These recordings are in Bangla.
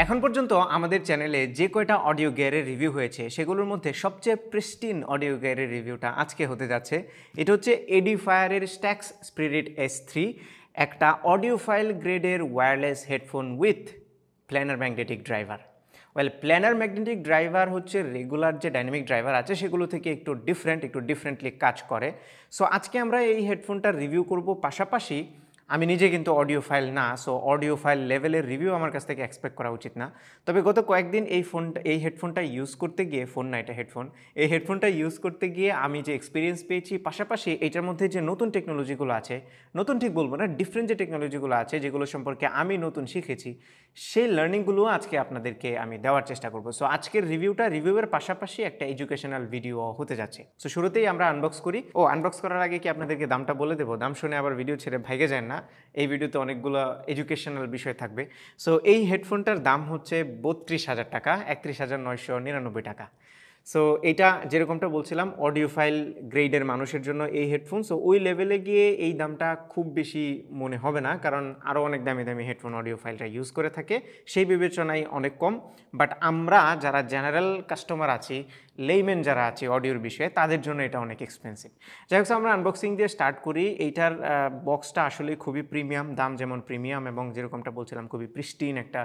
এখন পর্যন্ত আমাদের চ্যানেলে যে কয়টা অডিও গিয়ারের রিভিউ হয়েছে সেগুলোর মধ্যে সবচেয়ে প্রিস্টিন অডিও গিয়ারের রিভিউটা আজকে হতে যাচ্ছে। এটা হচ্ছে এডিফায়ারের স্ট্যাক্স স্পিরিট S3, একটা অডিওফাইল গ্রেডের wireless headphone with planar magnetic driver. Planar magnetic driver হচ্ছে রেগুলার যে ডাইনামিক ড্রাইভার আছে সেগুলো থেকে একটু ডিফারেন্টলি কাজ করে। সো আজকে আমরা এই হেডফোনটার রিভিউ করব, পাশাপাশি আমি নিজে কিন্তু অডিও ফাইল না, সো অডিও ফাইল লেভেলের রিভিউ আমার কাছ থেকে এক্সপেক্ট করা উচিত না। তবে গত কয়েকদিন এই হেডফোনটা ইউজ করতে গিয়ে, ফোন না এটা হেডফোন, এই হেডফোনটা ইউজ করতে গিয়ে আমি যে এক্সপিরিয়েন্স পেয়েছি, পাশাপাশি এইটার মধ্যে যে নতুন টেকনোলজিগুলো আছে, নতুন ঠিক বলবো না, ডিফারেন্ট যে টেকনোলজিগুলো আছে যেগুলো সম্পর্কে আমি নতুন শিখেছি, সেই লার্নিংগুলো আজকে আপনাদেরকে আমি দেওয়ার চেষ্টা করব। সো আজকের রিভিউয়ের পাশাপাশি একটা এডুকেশনাল ভিডিও হতে যাচ্ছে। সো শুরুতেই আমরা আনবক্স করি। আনবক্স করার আগে কি আপনাদেরকে দামটা বলে দেবো? দাম শুনে আবার ভিডিও ছেড়ে ভাইগে যায় না, এই ভিডিওতে অনেকগুলো এডুকেশনাল বিষয় থাকবে। সো এই হেডফোনটার দাম হচ্ছে 32,000 টাকা, 31,999 টাকা। সো এটা যেরকমটা বলছিলাম অডিওফাইল গ্রেডের মানুষের জন্য এই হেডফোন। সো ওই লেভেলে গিয়ে এই দামটা খুব বেশি মনে হবে না, কারণ আরও অনেক দামি দামি হেডফোন অডিওফাইলটা ইউজ করে থাকে, সেই বিবেচনায় অনেক কম। বাট আমরা যারা জেনারেল কাস্টমার আছি, লেইম্যান যারা আছে অডিওর বিষয়ে, তাদের জন্য এটা অনেক এক্সপেন্সিভ। যাই হোক, আমরা আনবক্সিং দিয়ে স্টার্ট করি। এইটার বক্সটা আসলে খুবই প্রিমিয়াম, দাম যেমন প্রিমিয়াম এবং যেরকমটা বলছিলাম খুবই প্রিস্টিন একটা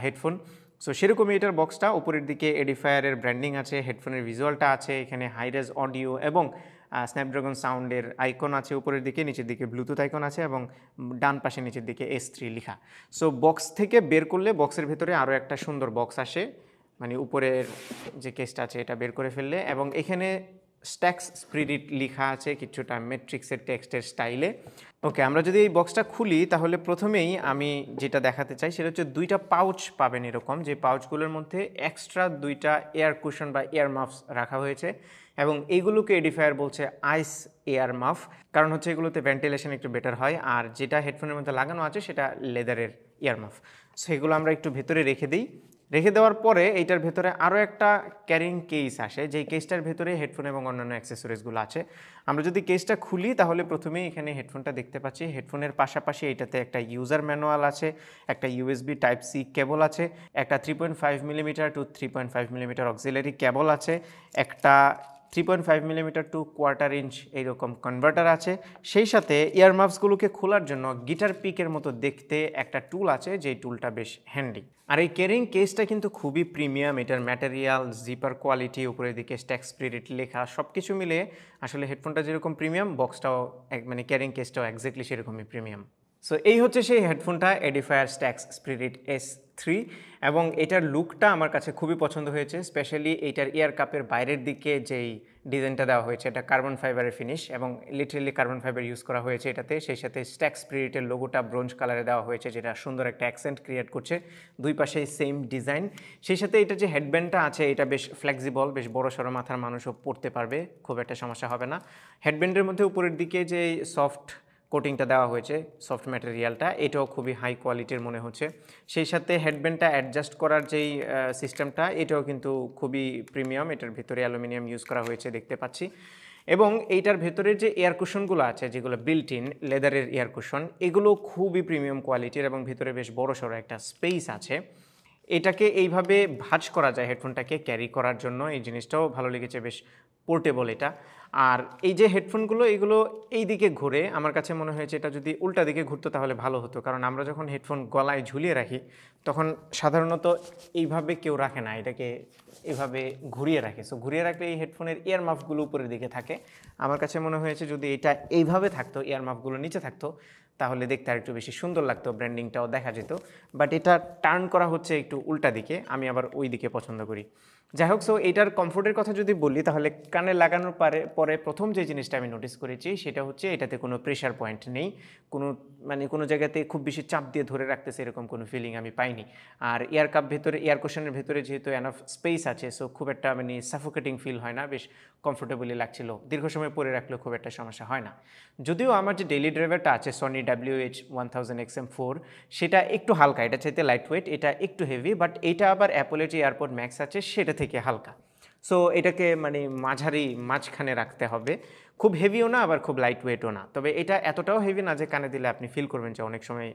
হেডফোন। সো সেরকমই এটার বক্সটা, উপরের দিকে এডিফায়ারের ব্র্যান্ডিং আছে, হেডফোনের ভিজুয়ালটা আছে, এখানে হাইরেজ অডিও এবং স্ন্যাপড্রাগন সাউন্ডের আইকন আছে উপরের দিকে, নিচের দিকে ব্লুটুথ আইকন আছে এবং ডান পাশে নিচের দিকে S3 লেখা। সো বক্স থেকে বের করলে বক্সের ভেতরে আরও একটা সুন্দর বক্স আসে, মানে উপরের যে কেসটা আছে এটা বের করে ফেললে, এবং এখানে স্ট্যাক্স স্পিরিট লেখা আছে কিছুটা ম্যাট্রিক্সের টেক্সটের স্টাইলে। ওকে, আমরা যদি এই বক্সটা খুলি তাহলে প্রথমেই আমি যেটা দেখাতে চাই সেটা হচ্ছে দুইটা পাউচ পাবেন এরকম, যে পাউচগুলোর মধ্যে এক্সট্রা দুইটা এয়ার কুশন বা এয়ার মাফস রাখা হয়েছে, এবং এইগুলোকে এডিফায়ার বলছে আইস এয়ার মাফ, কারণ হচ্ছে এগুলোতে ভেন্টিলেশন একটু বেটার হয়। আর যেটা হেডফোনের মধ্যে লাগানো আছে সেটা লেদারের ইয়ার মাফ। সো এগুলো আমরা একটু ভেতরে রেখে দিই। রেখে দেওয়ার পরে এইটার ভেতরে আরও একটা ক্যারিং কেস আসে, যেই কেসটার ভেতরে হেডফোন এবং অন্যান্য অ্যাক্সেসরিজগুলো আছে। আমরা যদি কেসটা খুলি তাহলে প্রথমেই এখানে হেডফোনটা দেখতে পাচ্ছি। হেডফোনের পাশাপাশি এটাতে একটা ইউজার ম্যানুয়াল আছে, একটা USB Type-C কেবল আছে, একটা 3.5 মিলিমিটার টু 3.5 মিলিমিটার অক্সিলারি কেবল আছে, একটা 3.5 মিলিমিটার টু 1/4 ইঞ্চ এইরকম কনভার্টার আছে। সেই সাথে ইয়ারমাফসগুলোকে খোলার জন্য গিটার পিকের মতো দেখতে একটা টুল আছে, যেই টুলটা বেশ হ্যান্ডি। আর এই ক্যারিং কেসটা কিন্তু খুবই প্রিমিয়াম, এটার ম্যাটেরিয়াল, জিপার কোয়ালিটি, উপরের দিকে স্ট্যাক্স স্পিরিট লেখা, সব কিছু মিলে আসলে হেডফোনটা যেরকম প্রিমিয়াম, বক্সটাও মানে ক্যারিং কেসটাও এক্স্যাক্টলি সেরকমই প্রিমিয়াম। সো এই হচ্ছে সেই হেডফোনটা, এডিফায়ার স্ট্যাক্স স্পিরিট S3, এবং এটার লুকটা আমার কাছে খুবই পছন্দ হয়েছে। স্পেশালি এইটার ইয়ার কাপের বাইরের দিকে যেই ডিজাইনটা দেওয়া হয়েছে, এটা কার্বন ফাইবারের ফিনিশ এবং লিটারেলি কার্বন ফাইবার ইউজ করা হয়েছে এটাতে। সেই সাথে স্ট্যাক্স স্পিরিটের লোগোটা ব্রোঞ্জ কালারে দেওয়া হয়েছে, যেটা সুন্দর একটা অ্যাকসেন্ট ক্রিয়েট করছে। দুই পাশেই সেম ডিজাইন। সেই সাথে এটা যে হেডব্যান্ডটা আছে এটা বেশ ফ্লেক্সিবল, বেশ বড় সড়ো মাথার মানুষও পরতে পারবে, খুব একটা সমস্যা হবে না। হেডব্যান্ডের মধ্যে উপরের দিকে যে সফট কোটিংটা দেওয়া হয়েছে, সফট ম্যাটেরিয়ালটা, এটাও খুবই হাই কোয়ালিটির মনে হচ্ছে। সেই সাথে হেডব্যান্ডটা অ্যাডজাস্ট করার যেই সিস্টেমটা, এটাও কিন্তু খুবই প্রিমিয়াম, এটার ভিতরে অ্যালুমিনিয়াম ইউজ করা হয়েছে দেখতে পাচ্ছি। এবং এইটার ভেতরে যে এয়ার কুশনগুলো আছে, যেগুলো বিল্ট ইন লেদারের এয়ার কুশন, এগুলো খুবই প্রিমিয়াম কোয়ালিটির এবং ভিতরে বেশ বড় সড়ো একটা স্পেস আছে। এটাকে এইভাবে ভাঁজ করা যায় হেডফোনটাকে ক্যারি করার জন্য, এই জিনিসটাও ভালো লেগেছে, বেশ পোর্টেবল এটা। আর এই যে হেডফোনগুলো, এগুলো এই দিকে ঘুরে, আমার কাছে মনে হয়েছে এটা যদি উল্টা দিকে ঘুরতো তাহলে ভালো হতো, কারণ আমরা যখন হেডফোন গলায় ঝুলিয়ে রাখি তখন সাধারণত এইভাবে কেউ রাখে না, এটাকে এইভাবে ঘুরিয়ে রাখে। সো ঘুরিয়ে রাখলে এই হেডফোনের ইয়ার মাফগুলো উপরের দিকে থাকে। আমার কাছে মনে হয়েছে যদি এটা এইভাবে থাকতো, ইয়ার মাফগুলো নিচে থাকতো, তাহলে দেখতে আর একটু বেশি সুন্দর লাগতো, ব্র্যান্ডিংটাও দেখা যেত। বাট এটা টার্ন করা হচ্ছে একটু উল্টা দিকে, আমি আবার ওই দিকে পছন্দ করি। যাই হোক, সো এইটার কমফোর্টের কথা যদি বলি তাহলে কানে লাগানোর পরে প্রথম যে জিনিসটা আমি নোটিস করেছি সেটা হচ্ছে এটাতে কোনো প্রেশার পয়েন্ট নেই, কোনো জায়গাতে খুব বেশি চাপ দিয়ে ধরে রাখতেছে এরকম কোনো ফিলিং আমি পাইনি। আর এয়ার কুশনের ভেতরে যেহেতু এনাফ স্পেস আছে, সো খুব একটা সাফোকেটিং ফিল হয় না, বেশ কমফোর্টেবলি লাগছিল, দীর্ঘ সময় পরে রাখলেও খুব একটা সমস্যা হয় না। যদিও আমার যে ডেইলি ড্রাইভারটা আছে সনি WH-1000XM4, সেটা একটু হালকা, এটা চাইতে লাইট ওয়েট, এটা একটু হেভি, বাট এটা আবার অ্যাপলের যে এয়ারপড ম্যাক্স আছে সেটা থেকে হালকা। সো এটাকে মাঝখানে রাখতে হবে, খুব হেভিও না আবার খুব লাইট ওয়েটও না। তবে এটা এতটাও হেভি না যে কানে দিলে আপনি ফিল করবেন যে অনেক সময়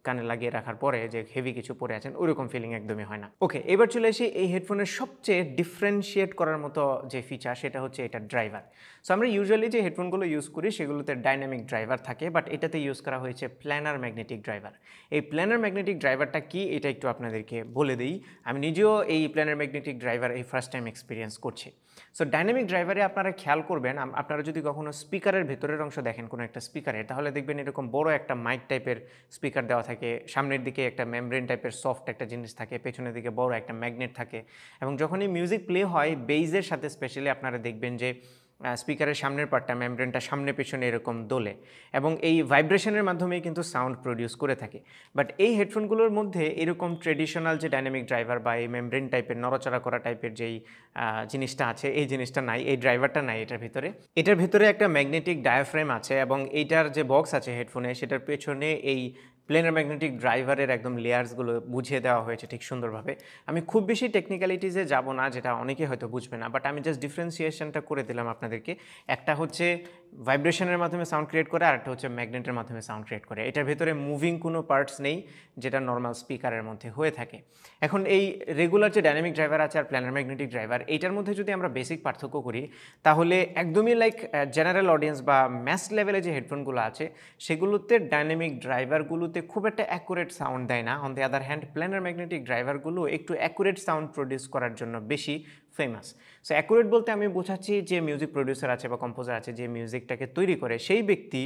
কানে লাগিয়ে রাখার পরে যে হেভি কিছু পরে আছেন ওইরকম ফিলিং একদমই হয় না। ওকে, এবার চলে আসি এই হেডফোনের সবচেয়ে ডিফারেন্সিয়েট করার মতো যে ফিচার সেটা হচ্ছে এটার ড্রাইভার। সো আমরা ইউজুয়ালি যে হেডফোনগুলো ইউজ করি সেগুলোতে ডাইনামিক ড্রাইভার থাকে, বাট এটাতে ইউজ করা হয়েছে প্ল্যানার ম্যাগনেটিক ড্রাইভার। এই প্ল্যানার ম্যাগনেটিক ড্রাইভারটা কি এটা একটু আপনাদেরকে বলে দিই। আমি নিজেও এই প্ল্যানার ম্যাগনেটিক ড্রাইভার এই ফার্স্ট টাইম এক্সপিরিয়েন্স করছি। সো ডাইনামিক ড্রাইভারে আপনারা খেয়াল করবেন, আপনারা যদি কখনো স্পিকারের ভেতরের অংশ দেখেন কোনো একটা স্পিকারে, তাহলে দেখবেন এরকম বড় একটা মাইক টাইপের স্পিকার দেওয়া থাকে, সামনের দিকে একটা মেমব্রেন টাইপের সফট একটা জিনিস থাকে, পেছনের দিকে বড় একটা ম্যাগনেট থাকে, এবং যখনই মিউজিক প্লে হয় বেইজের সাথে স্পেশালি আপনারা দেখবেন যে স্পিকারের সামনের পার্টটা মেমব্রেনটা সামনে পেছনে এরকম দোলে, এবং এই ভাইব্রেশনের মাধ্যমেই কিন্তু সাউন্ড প্রডিউস করে থাকে। বাট এই হেডফোনগুলোর মধ্যে এরকম ট্রেডিশনাল যে ডাইনামিক ড্রাইভার বা এই মেমব্রেন টাইপের নড়াচড়া করা টাইপের যেই জিনিসটা আছে এই জিনিসটা নাই, এই ড্রাইভারটা নাই এটার ভিতরে একটা ম্যাগনেটিক ডায়াফ্রেম আছে, এবং এইটার যে বক্স আছে হেডফোনে সেটার পেছনে এই প্লেনার ম্যাগনেটিক ড্রাইভারের একদম লেয়ার্সগুলো বুঝিয়ে দেওয়া হয়েছে ঠিক সুন্দরভাবে। আমি খুব বেশি টেকনিক্যালিটিসে যাব না, যেটা অনেকে হয়তো বুঝবে না, বাট আমি জাস্ট ডিফারেন্সিয়েশনটা করে দিলাম আপনাদেরকে। একটা হচ্ছে ভাইব্রেশনের মাধ্যমে সাউন্ড ক্রিয়েট করে, আর একটা হচ্ছে ম্যাগনেটের মাধ্যমে সাউন্ড ক্রিয়েট করে। এটার ভেতরে মুভিং কোনো পার্টস নেই, যেটা নর্মাল স্পিকারের মধ্যে হয়ে থাকে। এখন এই রেগুলার যে ডাইনামিক ড্রাইভার আছে আর প্ল্যানার ম্যাগনেটিক ড্রাইভার, এইটার মধ্যে যদি আমরা বেসিক পার্থক্য করি তাহলে একদমই লাইক জেনারেল অডিয়েন্স বা ম্যাস লেভেলে যে হেডফোনগুলো আছে সেগুলোতে ডাইনামিক ড্রাইভারগুলোতে খুব একটা অ্যাকুরেট সাউন্ড দেয় না। On the other hand planar magnetic ড্রাইভারগুলো একটু অ্যাকুরেট সাউন্ড প্রডিউস করার জন্য বেশি ফেমাস। সো অ্যাকুরেট বলতে আমি বোঝাচ্ছি যে মিউজিক প্রডিউসার আছে বা কম্পোজার আছে যে মিউজিকটাকে তৈরি করে, সেই ব্যক্তি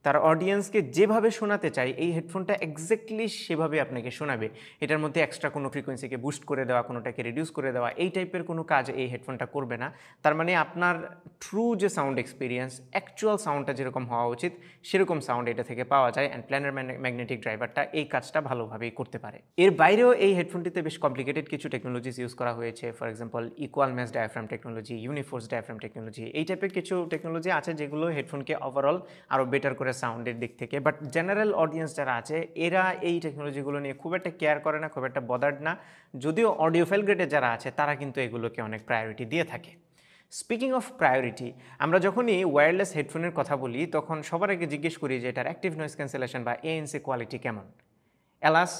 তার অডিয়েন্সকে যেভাবে শোনাতে চায় এই হেডফোনটা এক্স্যাক্টলি সেভাবে আপনাকে শোনাবে। এটার মধ্যে এক্সট্রা কোনো ফ্রিকোয়েন্সিকে বুস্ট করে দেওয়া, কোনোটাকে রিডিউস করে দেওয়া, এই টাইপের কোনো কাজ এই হেডফোনটা করবে না। তার মানে আপনার ট্রু যে সাউন্ড এক্সপিরিয়েন্স, অ্যাকচুয়াল সাউন্ডটা যেরকম হওয়া উচিত সেরকম সাউন্ড এটা থেকে পাওয়া যায়, অ্যান্ড প্ল্যানার ম্যাগনেটিক ড্রাইভারটা এই কাজটা ভালোভাবেই করতে পারে। এর বাইরেও এই হেডফোনটিতে বেশ কমপ্লিকেটেড কিছু টেকনোলজিস ইউজ করা হয়েছে। For example equal match diaphragm technology, uniforce diaphragm technology, এই টাইপের কিছু টেকনোলজি আছে যেগুলো হেডফোনকে ওভারঅল আরও বেটার করে সাউন্ডের দিক থেকে। বাট জেনারেল অডিয়েন্স যারা আছে এরা এই টেকনোলজিগুলো নিয়ে খুব একটা কেয়ার করে না, খুব একটা বদার্ড না, যদিও অডিওফাইল গ্রেডে যারা আছে তারা কিন্তু এগুলোকে অনেক প্রায়োরিটি দিয়ে থাকে। স্পিকিং অফ প্রায়োরিটি, আমরা যখনই ওয়্যারলেস হেডফোনের কথা বলি তখন সবার আগে জিজ্ঞেস করি যে এটার অ্যাক্টিভ নয়েজ ক্যান্সেলেশন বা ANC কোয়ালিটি কেমন। অ্যালাস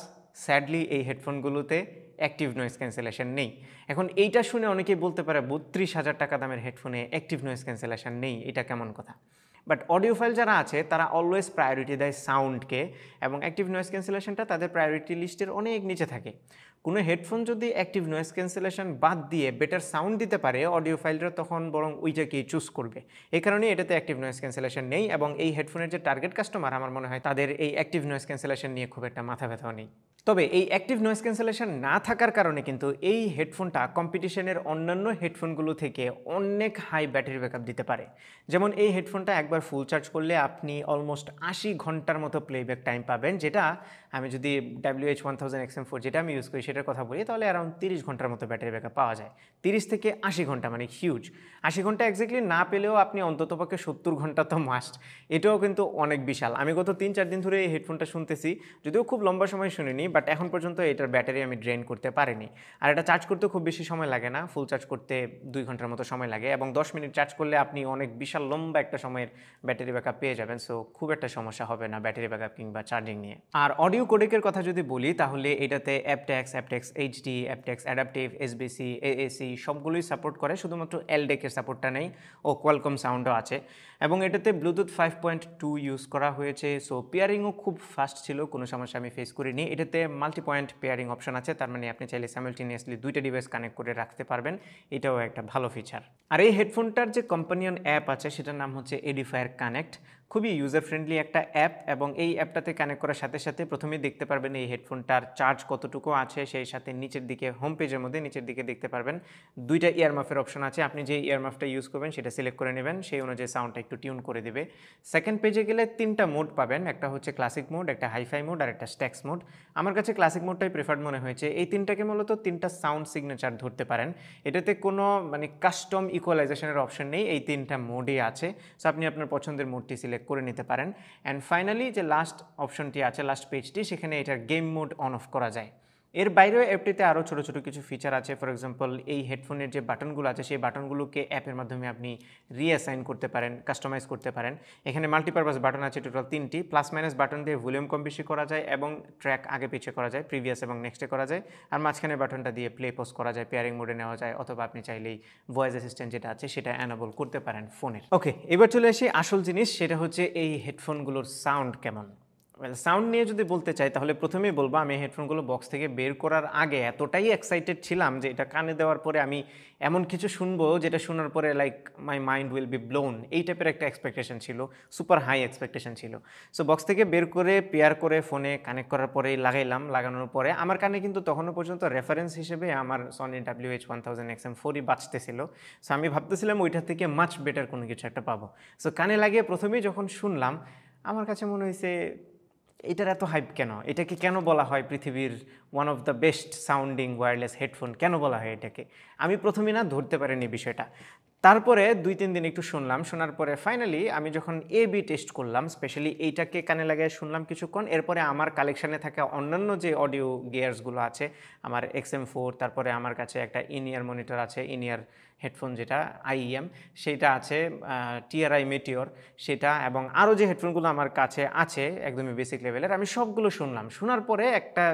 স্যাডলি এই হেডফোনগুলোতে অ্যাক্টিভ নয়েজ ক্যান্সেলেশন নেই। এখন এইটা শুনে অনেকেই বলতে পারে 32,000 টাকা দামের হেডফোনে অ্যাক্টিভ নয়েজ ক্যান্সেলেশন নেই, এটা কেমন কথা। বাট অডিওফাইল যারা আছে তারা অলওয়েজ প্রায়োরিটি দেয় সাউন্ডকে, এবং অ্যাক্টিভ নয়েজ ক্যান্সেলেশনটা তাদের প্রায়োরিটি লিস্টের অনেক নিচে থাকে। কোনো হেডফোন যদি অ্যাক্টিভ নয়েজ ক্যান্সেলেশন বাদ দিয়ে বেটার সাউন্ড দিতে পারে অডিওফাইলরা তখন বরং ওইটাকেই চুজ করবে। এই কারণেই এটাতে অ্যাক্টিভ নয়েজ ক্যান্সেলেশন নেই, এবং এই হেডফোনের যে টার্গেট কাস্টমার আমার মনে হয় তাদের এই অ্যাক্টিভ নয়েজ ক্যান্সেলেশন নিয়ে খুব একটা মাথা ব্যথাও নেই। তবে এই অ্যাক্টিভ নয়েজ ক্যান্সেলেশন না থাকার কারণে কিন্তু এই হেডফোনটা কম্পিটিশনের অন্যান্য হেডফোনগুলো থেকে অনেক হাই ব্যাটারি ব্যাকআপ দিতে পারে। যেমন এই হেডফোনটা একবার ফুল চার্জ করলে আপনি অলমোস্ট 80 ঘন্টার মতো প্লেব্যাক টাইম পাবেন, যেটা আমি যদি WH-1000XM4 যেটা আমি ইউজ করি সেটার কথা বলি তাহলে অ্যারাউন্ড 30 ঘন্টার মতো ব্যাটারি ব্যাকআপ পাওয়া যায়। 30 থেকে 80 ঘন্টা মানে হিউজ। 80 ঘন্টা এক্স্যাক্টলি না পেলেও আপনি অন্ততপক্ষে 70 ঘন্টা তো মাস্ট, এটাও কিন্তু অনেক বিশাল। আমি গত 3-4 দিন ধরে এই হেডফোনটা শুনতেছি, যদিও খুব লম্বা সময় শুনিনি, বাট এখন পর্যন্ত এটার ব্যাটারি আমি ড্রেন করতে পারিনি। আর এটা চার্জ করতে খুব বেশি সময় লাগে না, ফুল চার্জ করতে 2 ঘন্টার মতো সময় লাগে, এবং 10 মিনিট চার্জ করলে আপনি অনেক বিশাল লম্বা একটা সময়ের ব্যাটারি ব্যাকআপ পেয়ে যাবেন। সো খুব একটা সমস্যা হবে না ব্যাটারি ব্যাকআপ কিংবা চার্জিং নিয়ে। আর অডিও কোডেকের কথা যদি বলি তাহলে এটাতে অ্যাপট্যাক্স HD, অ্যাপট্যাক্স অ্যাডাপটিভ, SBC, AAC সবগুলোই সাপোর্ট করে, শুধুমাত্র LDAC-এর সাপোর্টটা নেই, ও কোয়ালকম সাউন্ডও আছে, এবং এটাতে ব্লুটুথ 5.2 ইউজ করা হয়েছে। সো পেয়ারিংও খুব ফাস্ট ছিল, কোনো সমস্যা আমি ফেস করিনি। এটাতে মাল্টি পয়েন্ট পেয়ারিং অপশন আছে, তার মানে আপনি চাইলে সাইমালটেনিয়াসলি 2টা ডিভাইস কানেক্ট করে রাখতে পারবেন, এটাও একটা ভালো ফিচার। আর এই হেডফোনটার যে কম্পানিয়ন অ্যাপ আছে সেটার নাম হচ্ছে Edifier কানেক্ট, খুবই ইউজার ফ্রেন্ডলি একটা অ্যাপ, এবং এই অ্যাপটাতে কানেক্ট করার সাথে সাথে প্রথমেই দেখতে পারবেন এই হেডফোনটার চার্জ কতটুকু আছে, সেই সাথে নিচের দিকে হোম পেজের মধ্যে নিচের দিকে দেখতে পারবেন 2টা ইয়ারমাফের অপশন আছে। আপনি যে ইয়ারমাফটা ইউজ করবেন সেটা সিলেক্ট করে নেবেন, সেই অনুযায়ী সাউন্ডটা একটু টিউন করে দেবে। সেকেন্ড পেজে গেলে 3টা মোড পাবেন, একটা হচ্ছে ক্লাসিক মোড, একটা হাইফাই মোড, আর একটা স্ট্যাক্স মোড। আমার কাছে ক্লাসিক মোডটাই প্রেফার্ড মনে হয়েছে। এই 3টাকে মূলত 3টা সাউন্ড সিগনেচার ধরতে পারেন, এটাতে কোনো মানে কাস্টম ইকুয়ালাইজেশনের অপশন নেই, এই 3টা মোডই আছে। সো আপনি আপনার পছন্দের মোডটি সিলেক্ট করে নিতে পারেন। অ্যান্ড ফাইনালি যে লাস্ট অপশনটি আছে, লাস্ট পেজটি, সেখানে এটার গেম মোড অন অফ করা যায়। এর বাইরেও অ্যাপটিতে আরও ছোটো ছোটো কিছু ফিচার আছে। ফর এক্সাম্পল এই হেডফোনের যে বাটনগুলো আছে সেই বাটনগুলোকে অ্যাপের মাধ্যমে আপনি রিঅ্যাসাইন করতে পারেন, কাস্টমাইজ করতে পারেন। এখানে মাল্টিপারপাস বাটন আছে টোটাল 3টি। প্লাস মাইনাস বাটন দিয়ে ভলিউম কম বেশি করা যায় এবং ট্র্যাক আগে পিছিয়ে করা যায়, প্রিভিয়াস এবং নেক্সটে করা যায়। আর মাঝখানের বাটনটা দিয়ে প্লে পজ করা যায়, পেয়ারিং মোডে নেওয়া যায়, অথবা আপনি চাইলেই ভয়েস অ্যাসিস্ট্যান্ট যেটা আছে সেটা অ্যানাবল করতে পারেন ফোনের। ওকে, এবার চলে আসি আসল জিনিস, সেটা হচ্ছে এই হেডফোনগুলোর সাউন্ড কেমন। সাউন্ড নিয়ে যদি বলতে চাই তাহলে প্রথমেই বলবো আমি হেডফোনগুলো বক্স থেকে বের করার আগে এতটাই এক্সাইটেড ছিলাম যে এটা কানে দেওয়ার পরে আমি এমন কিছু শুনবো যেটা শোনার পরে like my mind will be blown, এই টাইপের একটা এক্সপেকটেশন ছিল, সুপার হাই এক্সপেকটেশন ছিল। সো বক্স থেকে বের করে পেয়ার করে ফোনে কানেক্ট করার পরে লাগানোর পরে আমার কানে কিন্তু তখনও পর্যন্ত রেফারেন্স হিসেবে আমার সনি WH-1000XM4ই বাজতেছিল। সো আমি ভাবতেছিলাম ওইটার থেকে মাচ বেটার কোনো কিছু একটা পাবো। সো কানে লাগিয়ে প্রথমেই যখন শুনলাম আমার কাছে মনে হয়েছে এটার এত হাইপ কেন, এটাকে কেন বলা হয় পৃথিবীর one of the best sounding wireless headphone, কেন বলা হয় এটাকে। আমি প্রথমে না ধরতে পারিনি বিষয়টা। তারপরে 2-3 দিন একটু শুনলাম, শোনার পরে ফাইনালি আমি যখন বি টেস্ট করলাম, স্পেশালি এইটাকে কানে লাগিয়ে শুনলাম কিছুক্ষণ, এরপরে আমার কালেকশানে থাকা অন্যান্য যে অডিও গিয়ার্সগুলো আছে, আমার XM4, তারপরে আমার কাছে একটা ইন-ইয়ার মনিটর আছে, ইন-ইয়ার হেডফোন যেটা IEM সেটা আছে, TRI মেটিওর সেটা, এবং আরও যে হেডফোনগুলো আমার কাছে আছে একদমই বেসিক লেভেলের, আমি সবগুলো শুনলাম। শোনার পরে একটা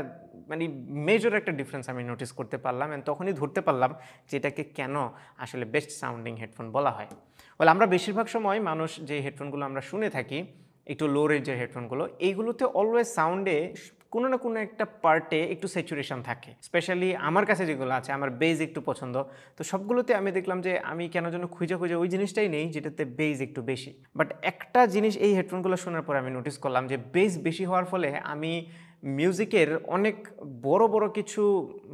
মানে মেজর একটা ডিফারেন্স আমি নোটিস করতে পারলাম, অ্যান্ড তখনই ধরতে পারলাম যে এটাকে কেন আসলে বেস্ট সাউন্ডিং হেডফোন বলা হয়। বলে আমরা বেশিরভাগ সময় মানুষ যে হেডফোনগুলো আমরা শুনে থাকি একটু লো রেঞ্জের হেডফোনগুলো, এইগুলোতে অলওয়েজ সাউন্ডে কোনো না কোনো একটা পার্টে একটু স্যাচুরেশন থাকে। স্পেশালি আমার কাছে যেগুলো আছে, আমার বেজ একটু পছন্দ, তো সবগুলোতে আমি দেখলাম যে আমি কেন যেন খুঁজে খুঁজে ওই জিনিসটাই নেই যেটাতে বেজ একটু বেশি। বাট একটা জিনিস এই হেডফোনগুলো শোনার পরে আমি নোটিস করলাম যে বেজ বেশি হওয়ার ফলে আমি মিউজিকের অনেক বড় বড় কিছু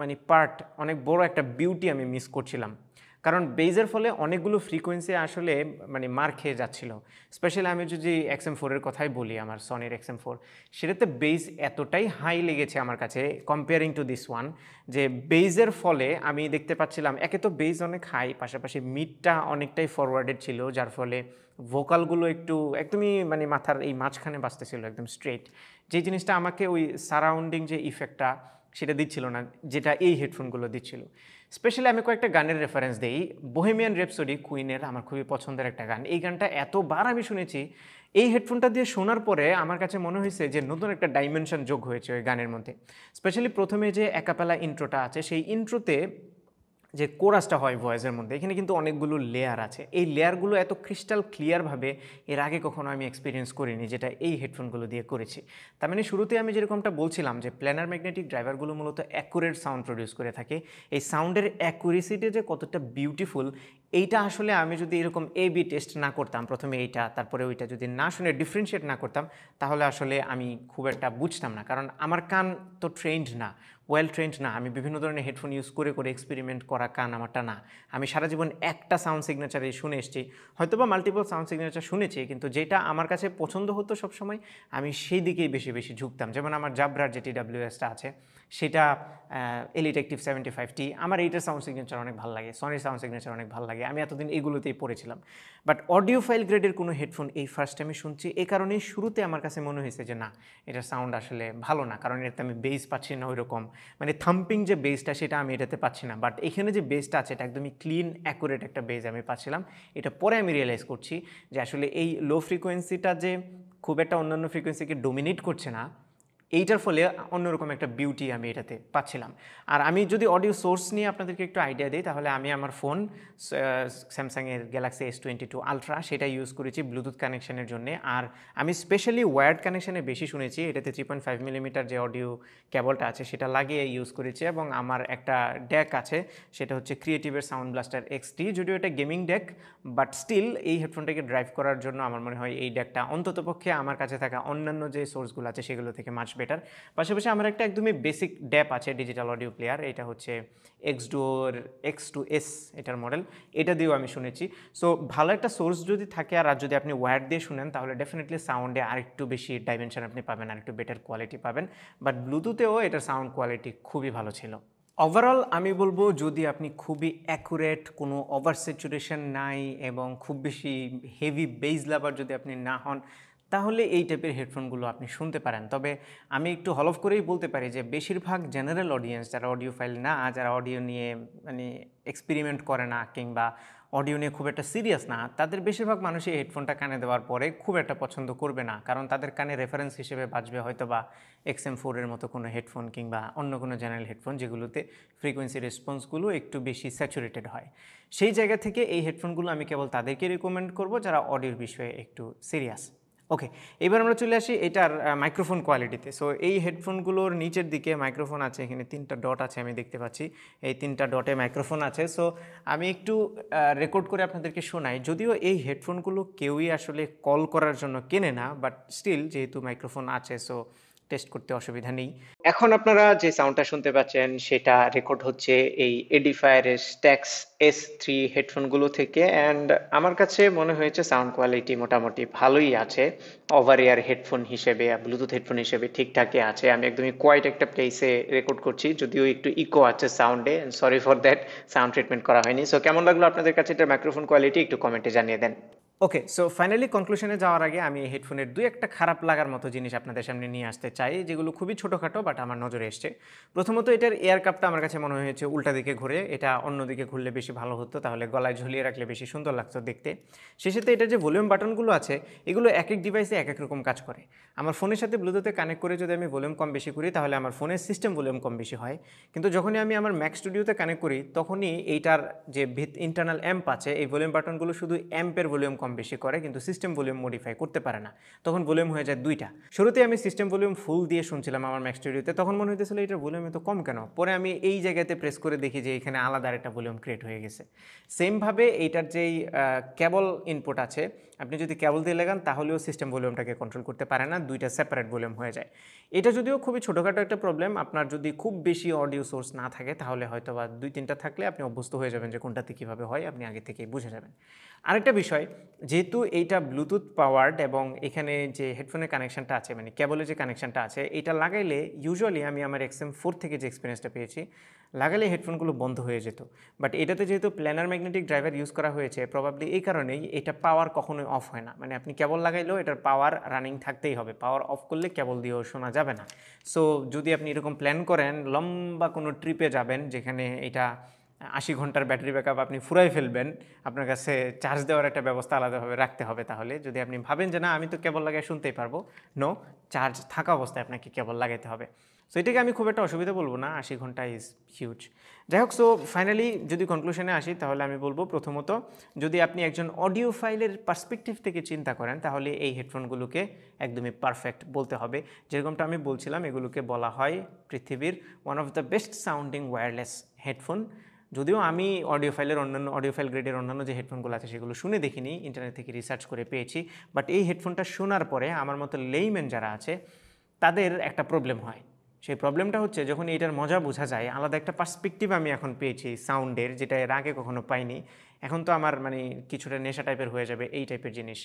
মানে পার্ট, অনেক বড় একটা বিউটি আমি মিস করছিলাম। কারণ বেজের ফলে অনেকগুলো ফ্রিকোয়েন্সি আসলে মানে মার খেয়ে যাচ্ছিল। স্পেশালি আমি যদি XM4-এর কথাই বলি, আমার সনির XM4, সেটাতে বেজ এতটাই হাই লেগেছে আমার কাছে কম্পেয়ারিং টু দিস ওয়ান, যে বেজের ফলে আমি দেখতে পাচ্ছিলাম একে তো বেজ অনেক হাই, পাশাপাশি মিডটা অনেকটাই ফরওয়ার্ডেড ছিল, যার ফলে ভোকালগুলো একটু একদমই মানে মাথার এই মাঝখানে বাজতেছিল একদম স্ট্রেট, যে জিনিসটা আমাকে ওই সারাউন্ডিং যে ইফেক্টটা সেটা দিচ্ছিল না, যেটা এই হেডফোনগুলো দিচ্ছিল। স্পেশালি আমি কয়েকটা গানের রেফারেন্স দিই। বোহেমিয়ান র্যাপসোডি কুইনের আমার খুবই পছন্দের একটা গান, এই গানটা এতবার আমি শুনেছি, এই হেডফোনটা দিয়ে শোনার পরে আমার কাছে মনে হয়েছে যে নতুন একটা ডাইমেনশন যোগ হয়েছে ওই গানের মধ্যে। স্পেশালি প্রথমে যে অ্যাকাপেলা ইন্ট্রোটা আছে, সেই ইন্ট্রোতে যে কোরাসটা হয় ভয়েসের মধ্যে, এখানে কিন্তু অনেকগুলো লেয়ার আছে। এই লেয়ারগুলো এত ক্রিস্টাল ক্লিয়ারভাবে এর আগে কখনো আমি এক্সপিরিয়েন্স করিনি, যেটা এই হেডফোনগুলো দিয়ে করেছি। তার মানে শুরুতে আমি যেরকমটা বলছিলাম যে প্ল্যানার ম্যাগনেটিক ড্রাইভারগুলো মূলত অ্যাকুরেট সাউন্ড প্রডিউস করে থাকে, এই সাউন্ডের অ্যাকুরেসিটি যে কতটা বিউটিফুল, এইটা আসলে আমি যদি এরকম বি টেস্ট না করতাম, প্রথমে এইটা তারপরে ওইটা যদি না শুনে ডিফারেন্সিয়েট না করতাম, তাহলে আসলে আমি খুব একটা বুঝতাম না। কারণ আমার কান তো ট্রেন্ড না, ওয়েল ট্রেন্ড না, আমি বিভিন্ন ধরনের হেডফোন ইউজ করে করে এক্সপেরিমেন্ট করা কান আমারটা না। আমি সারা জীবন একটা সাউন্ড সিগনেচারে শুনে এসেছি, হয়তো বা মাল্টিপল সাউন্ড সিগনেচার শুনেছি, কিন্তু যেটা আমার কাছে পছন্দ হতো সবসময় আমি সেই দিকেই বেশি বেশি ঝুঁকতাম। যেমন আমার জাব্রার যে TWS-টা আছে, সেটা এলিট অ্যাক্টিভ 75T, আমার এইটার সাউন্ড সিগনেচার অনেক ভালো লাগে, সনির সাউন্ড সিগনেচার অনেক ভালো লাগে, আমি এতদিন এগুলোতেই পড়েছিলাম। বাট অডিও ফাইল গ্রেডের কোনো হেডফোন এই ফার্স্ট টাইমে শুনছি, এই কারণেই শুরুতে আমার কাছে মনে হয়েছে যে না, এটার সাউন্ড আসলে ভালো না, কারণ এটাতে আমি বেস পাচ্ছি না ওই রকম, মানে থাম্পিং যে বেসটা সেটা আমি এটাতে পাচ্ছি না। বাট এখানে যে বেসটা আছে এটা একদমই ক্লিন অ্যাকুরেট একটা বেস আমি পাচ্ছিলাম। এটা পরে আমি রিয়েলাইজ করছি যে আসলে এই লো ফ্রিকোয়েন্সিটা যে খুব একটা অন্যান্য ফ্রিকোয়েন্সিকে ডোমিনেট করছে না, এইটার ফলে অন্যরকম একটা বিউটি আমি এটাতে পাচ্ছিলাম। আর আমি যদি অডিও সোর্স নিয়ে আপনাদেরকে একটু আইডিয়া দিই, তাহলে আমি আমার ফোন স্যামসাংয়ের গ্যালাক্সি S22 আলট্রা সেটা ইউজ করেছি ব্লুটুথ কানেকশনের জন্য। আর আমি স্পেশালি ওয়্যার্ড কানেকশানে বেশি শুনেছি, এটাতে 3.5 মিলিমিটার যে অডিও কেবলটা আছে সেটা লাগিয়ে ইউজ করেছি। এবং আমার একটা ডেক আছে, সেটা হচ্ছে ক্রিয়েটিভের সাউন্ড ব্লাস্টার XT, যদিও এটা গেমিং ডেক, বাট স্টিল এই হেডফোনটাকে ড্রাইভ করার জন্য আমার মনে হয় এই ডেকটা অন্ততপক্ষে আমার কাছে থাকা অন্যান্য যে সোর্সগুলো আছে সেগুলো থেকে মাছ বেটার। পাশাপাশি আমার একটা একদমই বেসিক ড্যাপ আছে, ডিজিটাল অডিও প্লেয়ার, এটা হচ্ছে X-Duoর X2S এটার মডেল, এটা দিয়েও আমি শুনেছি। সো ভালো একটা সোর্স যদি থাকে আর যদি আপনি ওয়্যার্ড দিয়ে শুনেন, তাহলে ডেফিনেটলি সাউন্ডে আরেকটু বেশি ডাইমেনশন আপনি পাবেন, আরেকটু বেটার কোয়ালিটি পাবেন। বাট ব্লুটুথেও এটার সাউন্ড কোয়ালিটি খুবই ভালো ছিল। ওভারঅল আমি বলবো, যদি আপনি খুবই অ্যাকুরেট, কোনো ওভার স্যাচুরেশন নাই এবং খুব বেশি হেভি বেস লাভার যদি আপনি না হন, তাহলে এই টাইপের হেডফোনগুলো আপনি শুনতে পারেন। তবে আমি একটু হলফ করেই বলতে পারি যে বেশিরভাগ জেনারেল অডিয়েন্স যারা অডিও ফাইল না, যারা অডিও নিয়ে মানে এক্সপেরিমেন্ট করে না কিংবা অডিও নিয়ে খুব একটা সিরিয়াস না, তাদের বেশিরভাগ মানুষই হেডফোনটা কানে দেওয়ার পরে খুব একটা পছন্দ করবে না, কারণ তাদের কানে রেফারেন্স হিসেবে বাজবে হয়তো বা XM4 এর মতো কোনো হেডফোন কিংবা অন্য কোনো জেনারেল হেডফোন যেগুলোতে ফ্রিকোয়েন্সি রেসপন্সগুলো একটু বেশি স্যাচুরেটেড হয়। সেই জায়গা থেকে এই হেডফোনগুলো আমি কেবল তাদেরকে রিকমেন্ড করব যারা অডিওর বিষয়ে একটু সিরিয়াস। ওকে, এবার আমরা চলে আসি এটার মাইক্রোফোন কোয়ালিটিতে। সো এই হেডফোনগুলোর নিচের দিকে মাইক্রোফোন আছে, এখানে 3টা ডট আছে আমি দেখতে পাচ্ছি, এই 3টা ডটে মাইক্রোফোন আছে। সো আমি একটু রেকর্ড করে আপনাদেরকে শোনাই, যদিও এই হেডফোনগুলো কেউই আসলে কল করার জন্য কেনে না, বাট স্টিল যেহেতু মাইক্রোফোন আছে সো টেস্ট করতে অসুবিধা নেই। এখন আপনারা যে সাউন্ডটা শুনতে পাচ্ছেন সেটা রেকর্ড হচ্ছে এই Edifier STAX S3 হেডফোনগুলো থেকে, অ্যান্ড আমার কাছে মনে হয়েছে সাউন্ড কোয়ালিটি মোটামুটি ভালোই আছে। ওভার ইয়ার হেডফোন হিসেবে, ব্লুটুথ হেডফোন হিসেবে ঠিকঠাকই আছে। আমি একদমই কোয়াইট একটা প্লেসে রেকর্ড করছি, যদিও একটু ইকো আছে সাউন্ডে, sorry for that, sound treatment করা হয়নি। সো কেমন লাগলো আপনাদের কাছে এটা মাইক্রোফোন কোয়ালিটি একটু কমেন্টে জানিয়ে দেন। ওকে, সো ফাইনালি কনক্লুশনে যাওয়ার আগে আমি এই হেডফোনের একটা খারাপ লাগার মতো জিনিস আপনাদের সামনে নিয়ে আসতে চাই, যেগুলো খুবই ছোটোখাটো বাট আমার নজরে এসছে। প্রথমত এটার এয়ার কাপটা আমার কাছে মনে হয়েছে উল্টা দিকে ঘুরে, এটা অন্য দিকে ঘুরলে বেশি ভালো হতো, তাহলে গলায় ঝুলিয়ে রাখলে বেশি সুন্দর লাগতো দেখতে। সেই সাথে এটা যে ভলিউম বাটনগুলো আছে এগুলো এক এক ডিভাইসে এক এক রকম কাজ করে। আমার ফোনের সাথে ব্লুটুথে কানেক্ট করে যদি আমি ভলিউম কম বেশি করি তাহলে আমার ফোনের সিস্টেম ভলিউম কম বেশি হয়, কিন্তু যখনই আমি আমার ম্যাক স্টুডিওতে কানেক্ট করি তখনই এইটার যে ইন্টারনাল অ্যাম্প আছে এই ভলিউম বাটনগুলো শুধু অ্যাম্পের ভলিউম কম বেশি করে, কিন্তু সিস্টেম ভলিউম মডিফাই করতে পারে না, তখন ভলিউম হয়ে যায় 2টা। শুরুতে আমি সিস্টেম ভলিউম ফুল দিয়ে শুনছিলাম আমার ম্যাক স্টুডিওতে, তখন মনে হইতেছিল এটার ভলিউম এত কম কেন, পরে আমি এই জায়গাতে প্রেস করে দেখি যে এখানে আলাদা একটা ভলিউম ক্রিয়েট হয়ে গেছে। সেমভাবে এইটার যেই কেবল ইনপুট আছে, আপনি যদি কেবল দিয়ে লাগান তাহলেও সিস্টেম ভলিউমটাকে কন্ট্রোল করতে পারে না, 2টা সেপারেট ভলিউম হয়ে যায়। এটা যদিও খুবই ছোটোখাটো একটা প্রবলেম, আপনার যদি খুব বেশি অডিও সোর্স না থাকে তাহলে হয়তো বা 2-3টা থাকলে আপনি অভ্যস্ত হয়ে যাবেন যে কোনটাতে কীভাবে হয়, আপনি আগে থেকেই বুঝে যাবেন। আরেকটা বিষয়, যেহেতু এইটা ব্লুটুথ পাওয়ার্ড এবং এখানে যে হেডফোনের কানেকশানটা আছে মানে কেবলের যে কানেকশানটা আছে, এটা লাগাইলে ইউজুয়ালি আমি আমার XM4 থেকে যে এক্সপিরিয়েন্সটা পেয়েছি, লাগালে হেডফোনগুলো বন্ধ হয়ে যেত। বাট এটাতে যেহেতু প্ল্যানার ম্যাগনেটিক ড্রাইভার ইউজ করা হয়েছে, প্রবাবলি এই কারণেই এটা পাওয়ার কখনোই অফ হয় না, মানে আপনি কেবল লাগাইলেও এটার পাওয়ার রানিং থাকতেই হবে, পাওয়ার অফ করলে কেবল দিয়েও শোনা যাবে না। সো যদি আপনি এরকম প্ল্যান করেন লম্বা কোনো ট্রিপে যাবেন যেখানে এটা 80 ঘন্টার ব্যাটারি ব্যাকআপ আপনি ফুরাই ফেলবেন, আপনার কাছে চার্জ দেওয়ার একটা ব্যবস্থা আলাদাভাবে রাখতে হবে। তাহলে যদি আপনি ভাবেন যে না আমি তো কেবল লাগাই শুনতেই পারবো, নো, চার্জ থাকা অবস্থায় আপনাকে কেবল লাগাইতে হবে। সো এটাকে আমি খুব একটা অসুবিধা বলবো না, 80 ঘন্টা ইজ হিউজ। যাই হোক, সো ফাইনালি যদি কনক্লুশনে আসি তাহলে আমি বলবো প্রথমত যদি আপনি একজন অডিও ফাইলের পার্সপেক্টিভ থেকে চিন্তা করেন তাহলে এই হেডফোনগুলোকে একদমই পারফেক্ট বলতে হবে। যেরকমটা আমি বলছিলাম এগুলোকে বলা হয় পৃথিবীর one of the best sounding wireless headphone. যদিও আমি অডিও ফাইল গ্রেডের অন্যান্য যে হেডফোনগুলো আছে সেগুলো শুনে দেখিনি, ইন্টারনেট থেকে রিসার্চ করে পেয়েছি, বাট এই হেডফোনটা শোনার পরে আমার মতো লেইম্যান যারা আছে তাদের একটা প্রবলেম হয়। সেই প্রবলেমটা হচ্ছে যখন এইটার মজা বোঝা যায়, আলাদা একটা পার্সপেক্টিভ আমি এখন পেয়েছি সাউন্ডের, যেটা এর আগে কখনো পাইনি। এখন তো আমার মানে কিছুটা নেশা টাইপের হয়ে যাবে এই টাইপের জিনিস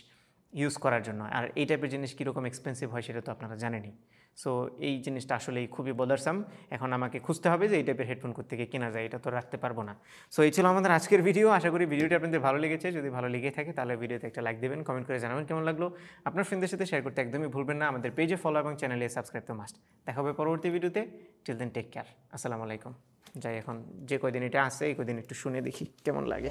ইউজ করার জন্য, আর এই টাইপের জিনিস কীরকম এক্সপেন্সিভ হয় সেটা তো আপনারা জানেনই। সো এই জিনিসটা আসলেই খুবই বদারসাম, এখন আমাকে খুঁজতে হবে যে এই টাইপের হেডফোন কোত্থেকে কেনা যায়, এটা তো রাখতে পারবো না। সো এই ছিল আমাদের আজকের ভিডিও, আশা করি ভিডিওটি আপনাদের ভালো লেগেছে। যদি ভালো লেগে থাকে তাহলে ভিডিওতে একটা লাইক দেবেন, কমেন্ট করে জানাবেন কেমন লাগলো, আপনার ফ্রেন্ডদের সাথে শেয়ার করতে একদমই ভুলবেন না, আমাদের পেজে ফলো এবং চ্যানেলে সাবস্ক্রাইব তো মাস্ট। দেখা হবে পরবর্তী ভিডিওতে, টিল দেন টেক কেয়ার, আসসালামু আলাইকুম। যাই এখন যে কয়দিন এটা আসছে এই কয়দিন একটু শুনে দেখি কেমন লাগে।